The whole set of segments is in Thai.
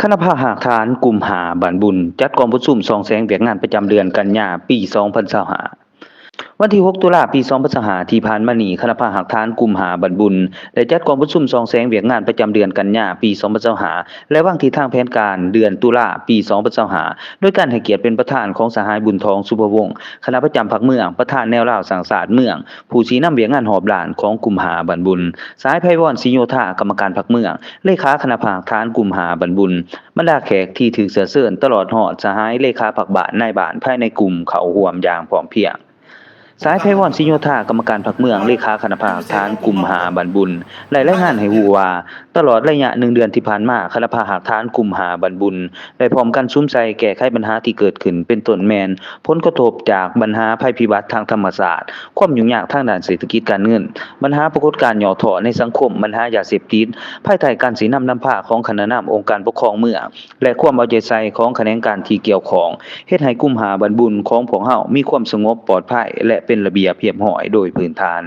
คณะภาคหากฐานกลุ่มหาบ้านบุญจัดกองประชุมส่องแสงเวียกงานประจำเดือนกันยาปี2025วันที่6ตุลาปี2025ที่ผ่านมานี้คณะภาคหากฐานกลุ่มหาบ้านบุญได้จัดกองประชุมส่องแสงเวียกงานประจำเดือนกันยาปี2025และวางทิศทางแผนการเดือนตุลาปี2025โดยการให้เกียรติเป็นประธานของสหายบุญทองสุภวงศ์คณะประจำภาคเมืองประธานแนวราวสร้างศาสตร์เมืองผู้ชี้นำเวียกงานหอบหลานของกลุ่มหาบ้านบุญสายไพวรศรีโยธากรรมการภาคเมืองเลขาคณะภาคฐานกลุ่มหาบ้านบุญ บรรดาแขกที่ถือเสื้อเชิญตลอดฮอดสหายเลขาผักบ้านนายบ้านภายในกลุ่มเขาร่วมอย่างพร้อมเพรียงสายไพวรศรีโยธากรรมการพรรคเมืองเลขาคณะภาคฐานกลุ่มหาบันบุญได้รายงานให้ฮู้ว่าตลอดระยะ1เดือนที่ผ่านมาคณะภาคฐานกลุ่มหาบันบุญได้พร้อมกันซุ้มใจแก้ไขปัญหาที่เกิดขึ้นเป็นต้นแม่นผลกระทบจากปัญหาภัยพิบัติทางธรรมชาติความยุ่งยากทางด้านเศรษฐกิจการเงินปัญหาปรากฏการณ์ย่อท้อในสังคมปัญหายาเสพติดภายใต้การสีนำพาของคณะนำองค์การปกครองเมืองและความเอาใจใส่ของแขนงการที่เกี่ยวข้องเฮ็ดให้กลุ่มหาบันบุญของพวกเฮามีความสงบปลอดภัยและเป็นระเบียบเรียบร้อยโดยพื้นฐาน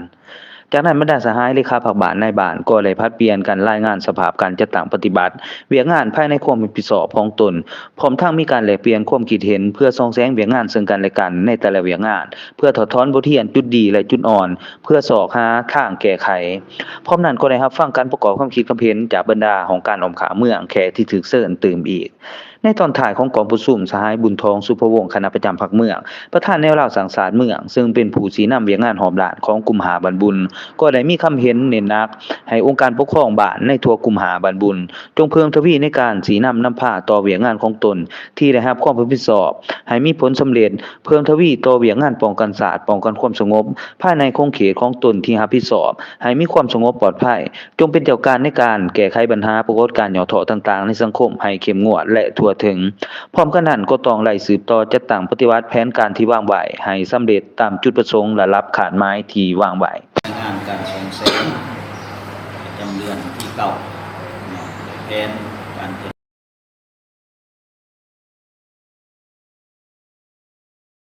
จากนั้นบรรดาสหายเลขาภาคบ้านนายบ้านก็ได้ผลัดเปลี่ยนกันรายงานสภาพการจัดตั้งปฏิบัติเวียกงานภายในความรับผิดชอบของตนพร้อมทั้งมีการแลกเปลี่ยนความคิดเห็นเพื่อส่องแสงเวียกงานซึ่งกันและกันในแต่ละเวียกงานเพื่อถอดถอนบทเรียนจุดดีและจุดอ่อนเพื่อสอกหาทางแก้ไขพร้อมนั้นก็ได้รับฟังการประกอบความคิดความเห็นจากบรรดาของการออมขาเมืองแขกที่ถูกเชิญตื่มอีกในตอนท้ายของกองประชุมสหายบุญทองสุภวงศ์คณะประจำพรรคเมืองประธานแนวราวสังสารเมืองซึ่งเป็นผู้ชี้นำเวียกงานหอมหลานของกลุ่มหาบันบุญก็ได้มีคำเห็นเน้นหนักให้องค์การปกครองบ้านในทั่วกลุ่มหาบันบุญจงเพิ่มทวีในการชี้นำพาต่อเวียกงานของตนที่ได้รับความรับผิดชอบให้มีผลสำเร็จเพิ่มทวีต่อเวียกงานป้องกันศาสตร์ป้องกันความสงบภายในคงเขตของตนที่รับผิดชอบให้มีความสงบปลอดภัยจงเป็นเจ้าการในการแก้ไขปัญหาปรากฏการณ์ย่อท้อต่างๆในสังคมให้เข้มงวดและทั่วถึงพร้อมกันนั้นก็ต้องไล่สืบต่อจัดตั้งปฏิวัติแผนการที่วางไว้ให้สำเร็จตามจุดประสงค์และรับขาดหมายที่วางไว้งานการส่งเสริมประจำเดือนที่เก้าแผนการ